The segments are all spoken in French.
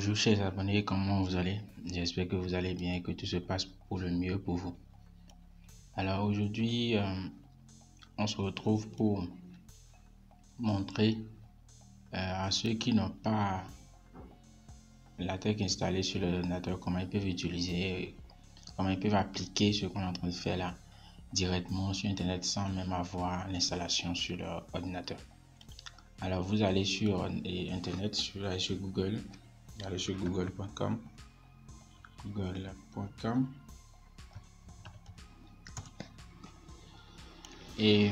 Bonjour chers abonnés, comment vous allez? J'espère que vous allez bien et que tout se passe pour le mieux pour vous. Alors aujourd'hui, on se retrouve pour montrer à ceux qui n'ont pas la tech installée sur l'ordinateur comment ils peuvent utiliser, comment ils peuvent appliquer ce qu'on est en train de faire là directement sur internet sans même avoir l'installation sur leur ordinateur. Alors vous allez sur internet, sur Google, vous allez sur google.com. Et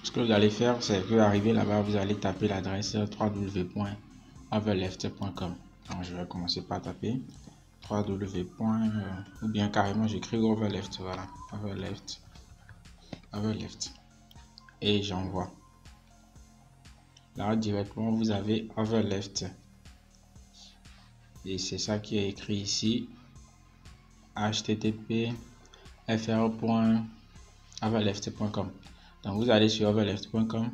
ce que vous allez faire, c'est que arriver là-bas, vous allez taper l'adresse www.overleft.com. Donc je vais commencer par taper www. Ou bien carrément j'écris Overleft, voilà, Overleft et j'envoie. Là directement vous avez Overleft et c'est ça qui est écrit ici, http://fr.overleft.com. Donc vous allez sur overleft.com.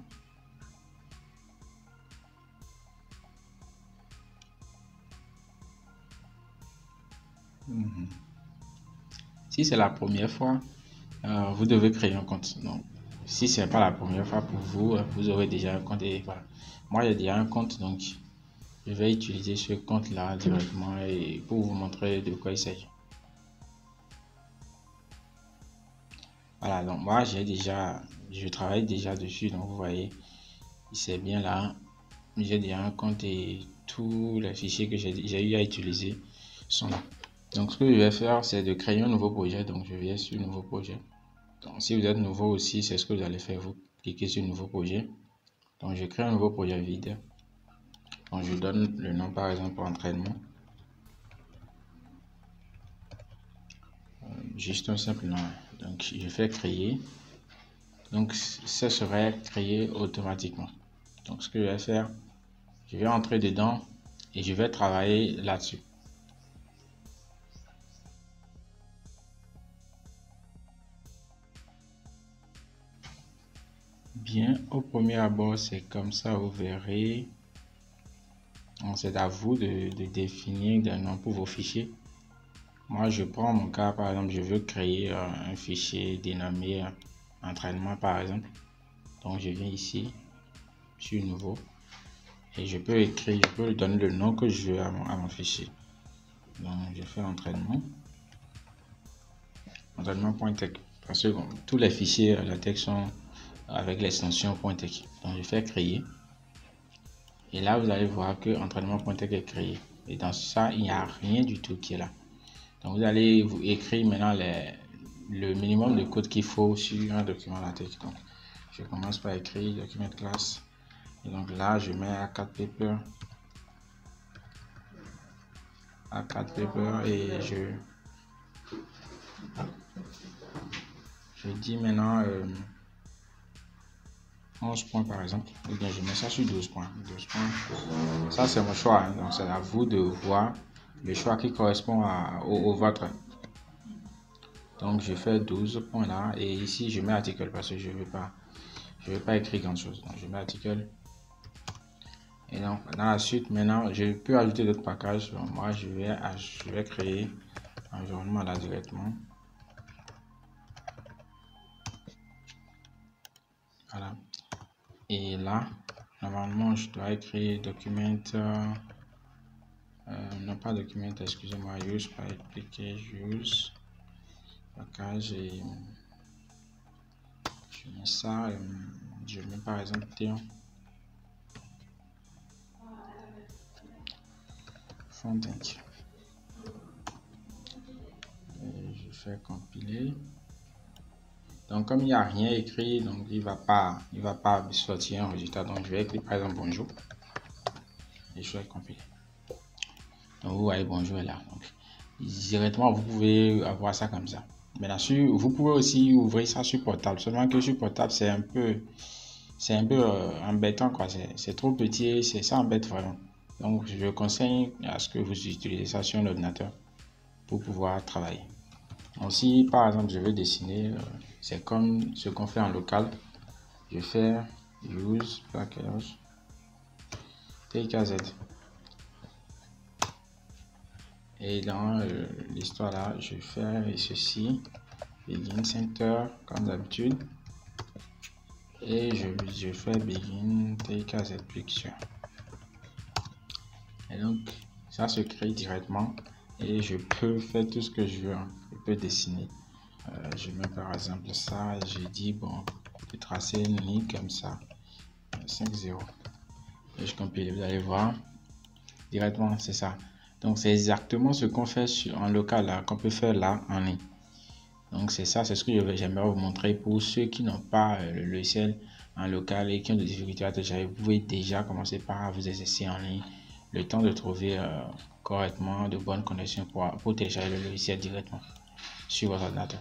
Si c'est la première fois, vous devez créer un compte. Donc si c'est pas la première fois pour vous, vous aurez déjà un compte et voilà. Moi j'ai déjà un compte, donc je vais utiliser ce compte là directement et pour vous montrer de quoi il s'agit. Voilà, donc moi je travaille déjà dessus, donc vous voyez, c'est bien là. J'ai déjà un compte et tous les fichiers que j'ai eu à utiliser sont là. Donc ce que je vais faire, c'est de créer un nouveau projet. Donc je vais sur nouveau projet. Donc si vous êtes nouveau aussi, c'est ce que vous allez faire, vous cliquez sur nouveau projet. Donc je crée un nouveau projet vide. Donc je donne le nom par exemple entraînement. Juste un simple nom. Donc je fais créer. Donc ça serait créé automatiquement. Donc ce que je vais faire, je vais entrer dedans et je vais travailler là-dessus. Bien, au premier abord, c'est comme ça, vous verrez. C'est à vous de définir des noms pour vos fichiers. Moi, je prends mon cas, par exemple, je veux créer un fichier dénommé entraînement, par exemple. Donc, je viens ici, sur nouveau, et je peux écrire, je peux lui donner le nom que je veux à mon fichier. Donc, je fais entraînement, entraînement.tech, parce que bon, tous les fichiers LaTeX sont avec l'extension .tech. Donc, je fais créer. Et là, vous allez voir que entraînement.tech est créé. Et dans ça, il n'y a rien du tout qui est là. Donc, vous allez vous écrire maintenant le minimum de code qu'il faut sur un document LaTeX. Donc, je commence par écrire document classe. Et donc là, je mets A4 paper. Et je dis maintenant 11 points par exemple. Ou bien je mets ça sur 12 points. 12 points. Ça, c'est mon choix. Hein. Donc, c'est à vous de voir le choix qui correspond au vôtre. Donc je fais 12 points là et ici je mets article parce que je veux pas écrire grand chose. Donc je mets article et donc dans la suite maintenant je peux ajouter d'autres packages. Donc, moi je vais créer environnement là directement. Voilà. Et là normalement je dois écrire document non pas document, excusez-moi, use par package use package et je mets ça, je mets par exemple T1 Fontaine. Je fais compiler. Donc comme il n'y a rien écrit, donc il va pas sortir un résultat. Donc je vais écrire par exemple bonjour et je vais compiler. Donc vous voyez bonjour est là. Donc directement vous pouvez avoir ça comme ça. Maintenant vous pouvez aussi ouvrir ça sur portable. Seulement que sur portable c'est un peu embêtant quoi. C'est trop petit, ça embête vraiment. Donc je conseille à ce que vous utilisez ça sur un ordinateur pour pouvoir travailler. Donc si par exemple je veux dessiner, c'est comme ce qu'on fait en local. Je fais use package TKZ. Et dans l'histoire là, je fais ceci, begin center comme d'habitude. Et je fais begin take as a picture. Et donc, ça se crée directement et je peux faire tout ce que je veux. Je peux dessiner. Je mets par exemple ça et je dis, bon, je vais tracer une ligne comme ça, 5-0. Et je compile, vous allez voir, directement, c'est ça. Donc, c'est exactement ce qu'on fait en local, là, qu'on peut faire là en ligne. Donc, c'est ça, c'est ce que j'aimerais vous montrer pour ceux qui n'ont pas le logiciel en local et qui ont des difficultés à télécharger. Vous pouvez déjà commencer par vous exercer en ligne, le temps de trouver correctement de bonnes connexions pour télécharger le logiciel directement sur votre ordinateur.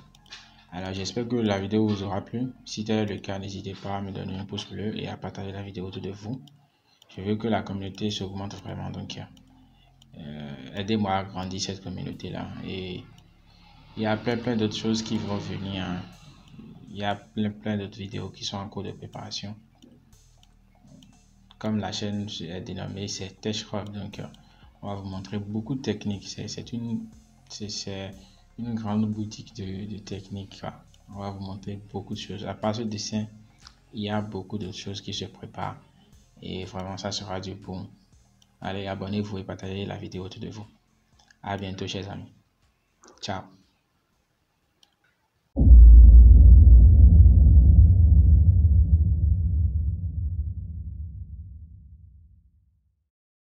Alors, j'espère que la vidéo vous aura plu. Si tel est le cas, n'hésitez pas à me donner un pouce bleu et à partager la vidéo autour de vous. Je veux que la communauté s'augmente vraiment, donc aidez-moi à grandir cette communauté-là. Et il y a plein d'autres choses qui vont venir. Hein. Il y a plein d'autres vidéos qui sont en cours de préparation. Comme la chaîne est dénommée, c'est TechRob, donc on va vous montrer beaucoup de techniques. C'est une grande boutique de techniques. On va vous montrer beaucoup de choses. À part ce dessin, il y a beaucoup d'autres choses qui se préparent. Et vraiment, ça sera du bon. Allez, abonnez-vous et partagez la vidéo autour de vous. À bientôt, chers amis. Ciao.